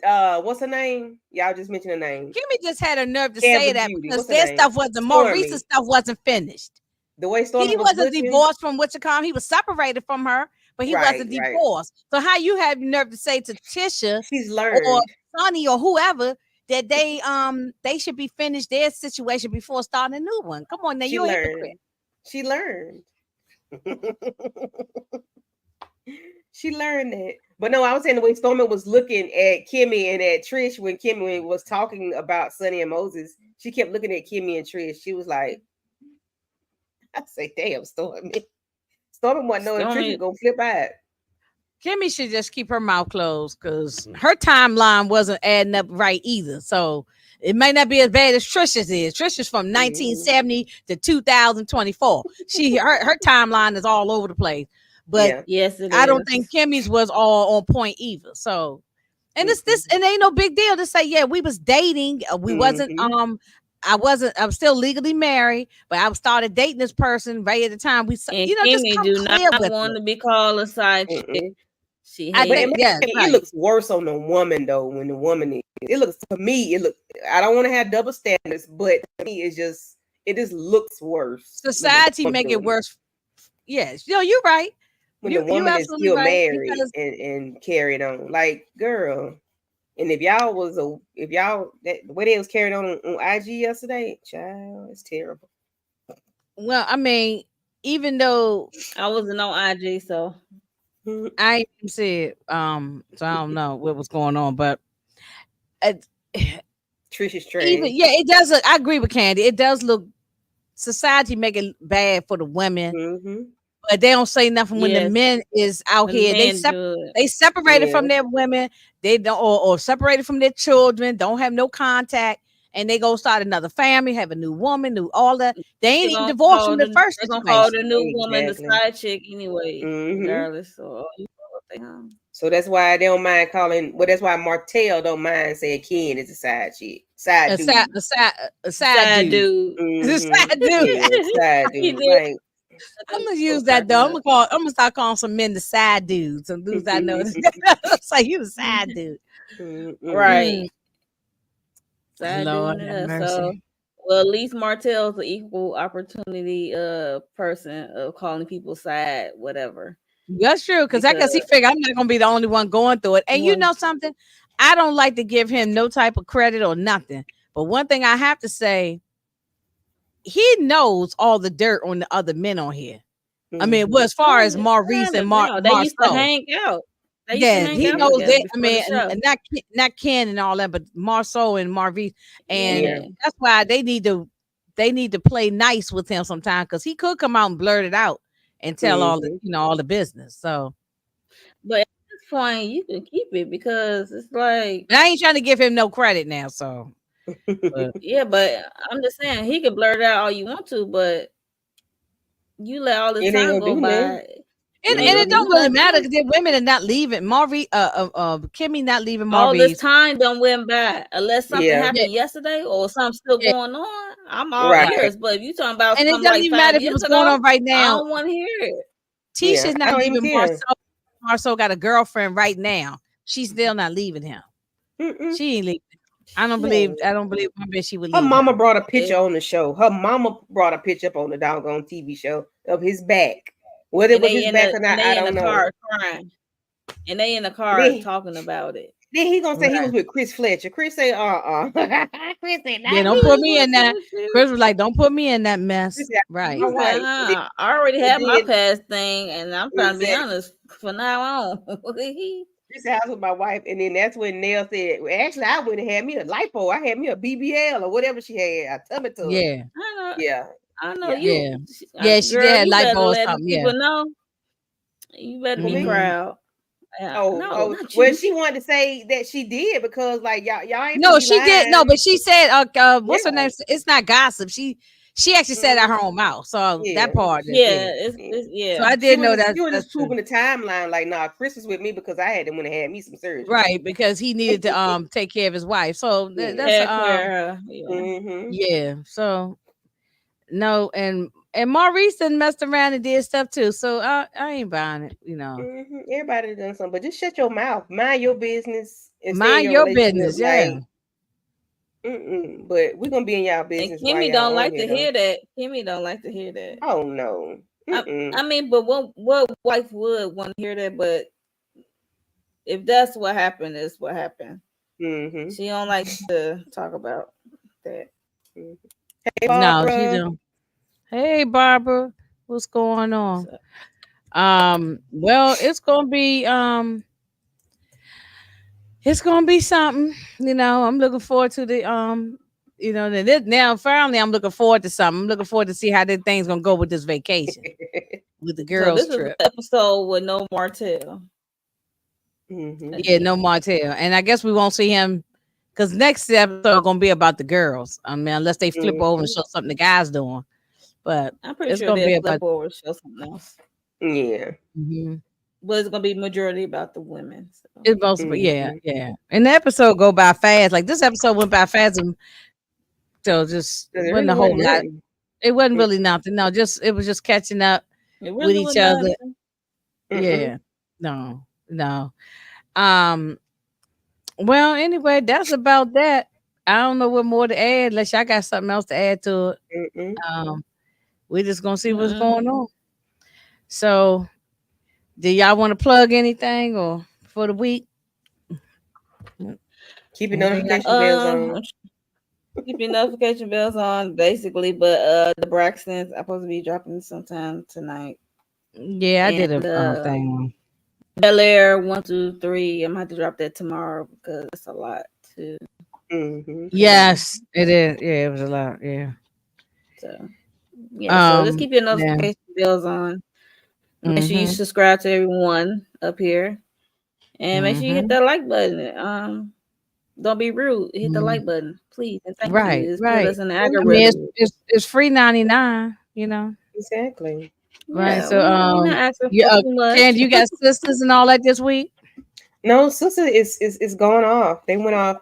What's her name? Y'all just mentioned her name. Kimmy just had a nerve to say that because their stuff wasn't Maurice's stuff wasn't finished. The way Stormy he wasn't divorced from what you call him. He was separated from her, but he wasn't divorced. So how you have nerve to say to Tisha, she's learned, or Sunni or whoever that they should be finished their situation before starting a new one? Come on, now you're a hypocrite. She learned. She learned that. But no, I was saying the way Stormy was looking at Kimmy and at Trish when Kimmy was talking about Sunni and Moses, she kept looking at Kimmy and Trish. She was like, I say, damn, Stormy. Stormy wasn't knowing Trish was gonna flip out. Kimmy should just keep her mouth closed because her timeline wasn't adding up right either. So it may not be as bad as Trisha's is. Trisha's from 1970 to 2024. Her timeline is all over the place. But yes, I don't think Kimmy's was all on point either. So, and it's this, and ain't no big deal to say, yeah, we was dating. We wasn't, I'm still legally married, but I started dating this person right at the time. We, and just Kimmy do not want to be called a side chick. She it looks worse on the woman though. When the woman it looks to me, I don't want to have double standards, but to me, it just looks worse. Society make it worse. Yes, you're right. When the woman is still married and carried on, like girl. And if y'all the way they was carried on IG yesterday, child, it's terrible. Well, I mean, even though I wasn't on IG, so I didn't see it. So I don't know what was going on, but Trisha's trash. It does. I agree with Candy. It does look society make it bad for the women. But they don't say nothing when the men is out here. They separated from their women. They don't or separated from their children. Don't have no contact, and they go start another family, have a new woman, new all that. They ain't even divorced from the first. They're gonna call the new woman the side chick anyway, regardless. So that's why they don't mind calling. Well, that's why Martell don't mind saying Ken is a side chick, side dude, a side dude. A side dude. Side dude. Like, I'm gonna use that though. I'm gonna start calling some men the side dudes. Some dudes I know. It's like you a side dude, right? Side dude. So, well, at least Martell's an equal opportunity person of calling people side, whatever. That's true, because I guess he figured I'm not gonna be the only one going through it. And you know something, I don't like to give him no type of credit or nothing. But one thing I have to say, he knows all the dirt on the other men on here. I mean, well, as far as Maurice and they used to hang out. He knows that. I mean, not Ken and all that, but Marceau and Maurice, and that's why they need to play nice with him sometimes, because he could come out and blurt it out and tell all the all the business. So, but at this point, you can keep it because it's like, I ain't trying to give him no credit now. So, but yeah, but I'm just saying he can blurt it out all you want to, but you let all this It ain't time gonna go do by. nothing. and You it don't do really matter nothing. because women are not leaving. Kimmy not leaving All this Maurice. time done went by. Unless something Yeah, happened yesterday or something still Yeah, going on, I'm all right. ears. But if you talking about and it something doesn't like even matter 5 if it years was going ago, on right I now. don't want to hear it. Yeah, Tisha's I not don't even leaving care. Marcel. Marcel got a girlfriend right now. She's still not leaving him. Mm-mm. She ain't leaving. I don't No. believe one bit she would Her leave mama him. brought a picture on the show. Her mama brought a picture up on the doggone TV show of his back. Whether it And was they his in back the or not, I don't know. car crying. And they in the car Then, talking about it. then he gonna say he Right. was with Chris Fletcher. Chris say, Chris said, Yeah, not don't me. put me in that. Chris was like, don't put me in that Chris mess. said, Right. my He's like, wife. And then, I already and have my then past thing, and I'm trying to be exactly. honest from now on. This house with my wife, and then that's when Nell said, well, actually, I went and had me a lipo. I had me a BBL or whatever she had. I tummy tuck. Yeah. Yeah. I know Yeah. you. Yeah. Yeah, she did Girl, have you better lipo or let the something. people Yeah. know. You better For be me? proud. Oh, No, not well, you. she wanted to say that she did because, like, y'all ain't No, gonna be she did. No, lying. but she said, what's her Yeah. name? It's not gossip. She actually said out Mhm. her own mouth. So Yeah. that part is, Yeah, Yeah. So yeah. I did know that She was that's just true. proving the timeline. Like, nah, Chris was with me because I had him when I had me some surgery. Right, because he needed to take care of his wife. So Yeah. that's Take care of her. Yeah. Mm-hmm. yeah. So no, and Maurice done messed around and did stuff too. So I ain't buying it, Mm-hmm. Everybody done something, but just shut your mouth, mind your business, and stay in Mind your your relationship. business, yeah. But we're gonna be in y'all And business while Kimmy y'all don't on like here, to though. hear that. Kimmy don't like to hear that. Oh no. I mean, but what wife would want to hear that? But if that's what happened, it's what happened. Mm-hmm. She don't like to talk about that. Hey, No, she Barbara. don't. Hey Barbara, what's going on? So, Well, it's gonna be something. I'm looking forward to the now finally I'm looking forward to something. I'm looking forward to see how that thing's gonna go with this vacation, with the so girls this is trip. the episode with no Martell. Mm-hmm. Yeah, no Martell. And I guess we won't see him because next episode gonna be about the girls. I mean, unless they flip over and show something the guys doing. But I'm pretty it's sure gonna they'll be flip about over and show something else. Yeah. mhm. But it's gonna be majority about the women. So. It's mostly yeah. And the episode go by fast. Like this episode went by fast, and so just There wasn't really a whole wasn't lot. nothing. It wasn't really nothing. No, it was just catching up It with really each was other. nothing. Yeah. No. Um. Well, anyway, that's about that. I don't know what more to add, unless y'all got something else to add to it. We're just gonna see what's going on. So, do y'all want to plug anything or for the week? Keep your notification bells on. Keep your notification bells on, basically. But the Braxtons are supposed to be dropping sometime tonight. Yeah, I did a And thing. Bel Air 1, 2, 3. I'm gonna have to drop that tomorrow because it's a lot too. Yes, it is. Yeah, it was a lot. Yeah. So yeah, so just keep your Yeah. notification bells on. Make sure you subscribe to everyone up here, and make sure you hit that like button. Don't be rude. Hit the like button, please, and thank you. It's put us in the I mean, algorithm. it's free 99. Exactly. Right. Yeah, So we're not asking yeah, for too much. Ken, you got sisters and all that this week? No, sister is going off. They went off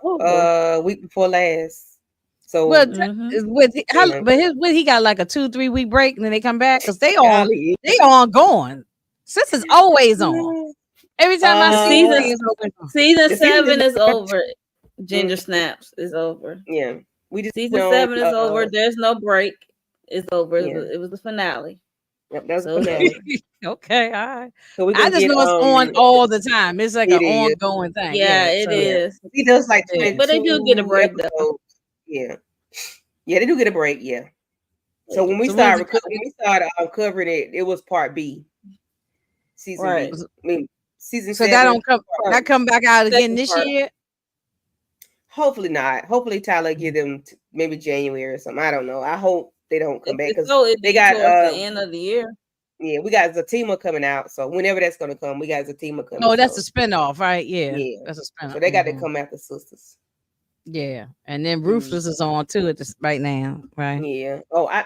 week before last. So Well, but he got like a 2-3 week break and then they come back because they ongoing. Sister's always on. Every time I see season 7 is over. Ginger Snaps is over. Yeah, we just season 7 is over. There's no break. It's over. It was the finale. Yep, that's the finale. Okay, all right. So I just know it's on all the time. It's like an ongoing thing. Yeah, it is. He does like 22 but they do get a break episodes. though. Yeah, they do get a break. Yeah. So when we started covering it, it was part B. Season B. I mean, season 7. So that come back out again this year? Hopefully not. Hopefully Tyler give them maybe January or something. I don't know. I hope they don't come back because they got towards the end of the year. Yeah, we got Zatima coming out. So whenever that's gonna come, we got Zatima coming. Oh, that's so, a spinoff, right? Yeah. yeah. That's a spinoff. So they got to come after Sisters. Yeah. And then Ruthless is on too at this right now, right? Yeah. Oh, I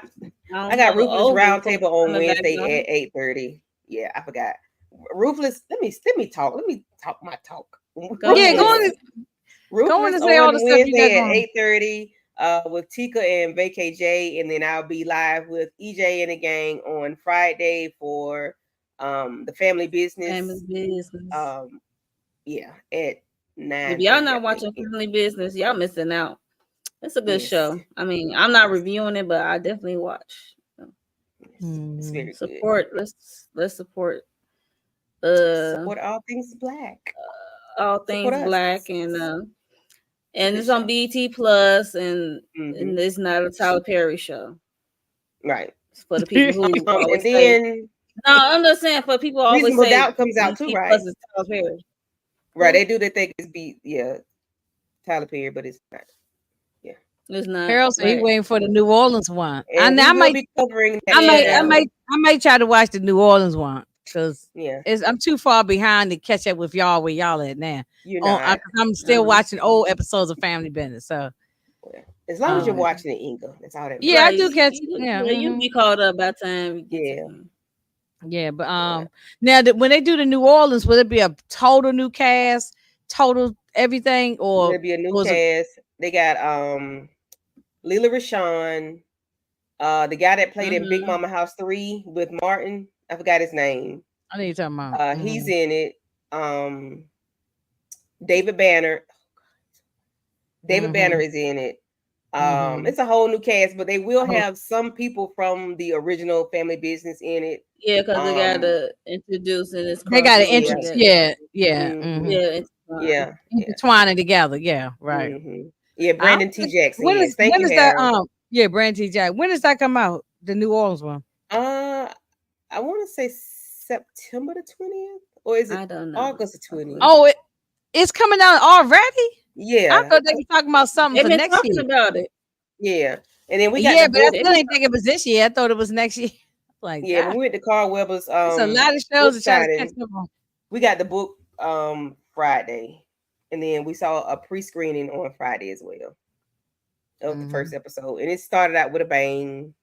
don't got know. Ruthless Roundtable on coming back Wednesday on. at 8:30. Yeah, I forgot. Ruthless. Let me talk. Let me talk my talk. Go Yeah, ahead. go on Ruthless and say all on the stuff you got Wednesday at going. 8:30 with Tika and VKJ, and then I'll be live with EJ and the gang on Friday for the family business. Family business. Yeah, at 9. If y'all not watching Family Business, y'all missing out. It's a good Yes. show. I mean, I'm not reviewing it, but I definitely watch. It's very Support. good. Let's support. Support all things black. All things Support us. black, and it's on BET Plus, and it's not a Tyler Perry show. Right. It's for the people who always and then no, I'm just saying for people who always Reasonable say Doubt comes out too, BET right? Plus is Tyler Perry. Right, they do. They think it's Tyler Perry, but it's not. Yeah, it's not. Harold said he waiting for the New Orleans one. And I might be covering. I might try to watch the New Orleans one because yeah, I'm too far behind to catch up with y'all where y'all at now. You're not. I'm still watching old episodes of Family Business. So as long as you're watching it, Inga, that's all that. Yeah, I do catch. You'll be caught up by the time. Yeah, but now that when they do the New Orleans, will it be a total new cast, total everything, or it'll be a new cast? They got Lila Rashawn, the guy that played in Big Mama House 3 with Martin. I forgot his name. I know you're talking about. He's in it. David Banner. David Banner is in it. It's a whole new cast, but they will have some people from the original Family Business in it. Yeah, because they got to introduce and it's they got to introduce. Yeah. Intertwine it together. Yeah, right. Yeah, Brandon T. Jackson. When is that? Yeah, Brandon T. Jackson. When does that come out? The New Orleans one. I want to say September the 20th, or is it August the 20th? Oh, it's coming out already. Yeah, I thought they were talking about something for next year. About it. Yeah, and then we got but I still didn't think it was this year. I thought it was next year. Like when we went to Carl Weber's it's a lot of shows to try to catch up on. We got the book Friday, and then we saw a pre-screening on Friday as well of the first episode, and it started out with a bang.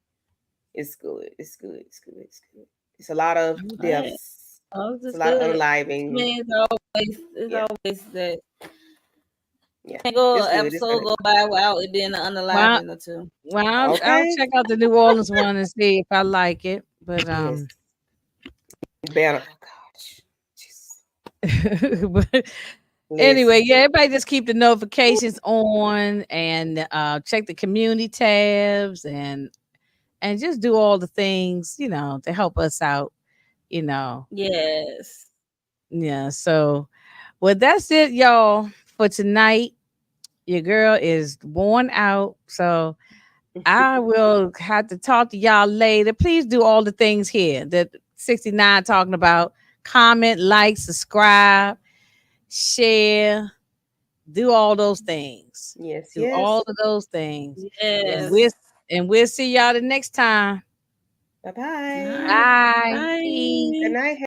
It's good. It's a lot of deaths. It's a lot of unliving. It's always that. Yeah, episode go by without it being an unaliving or two. Well, I'll check out the New Orleans one and see if I like it. But Banner. But anyway, everybody just keep the notifications on and check the community tabs and just do all the things, to help us out, Yes. Yeah. So, well, that's it, y'all, for tonight. Your girl is worn out. So I will have to talk to y'all later. Please do all the things here that 69 talking about. Comment, like, subscribe, share, do all those things. Yes. Do all of those things. Yes. And we'll see y'all the next time. Bye-bye. Bye. Bye. Good night.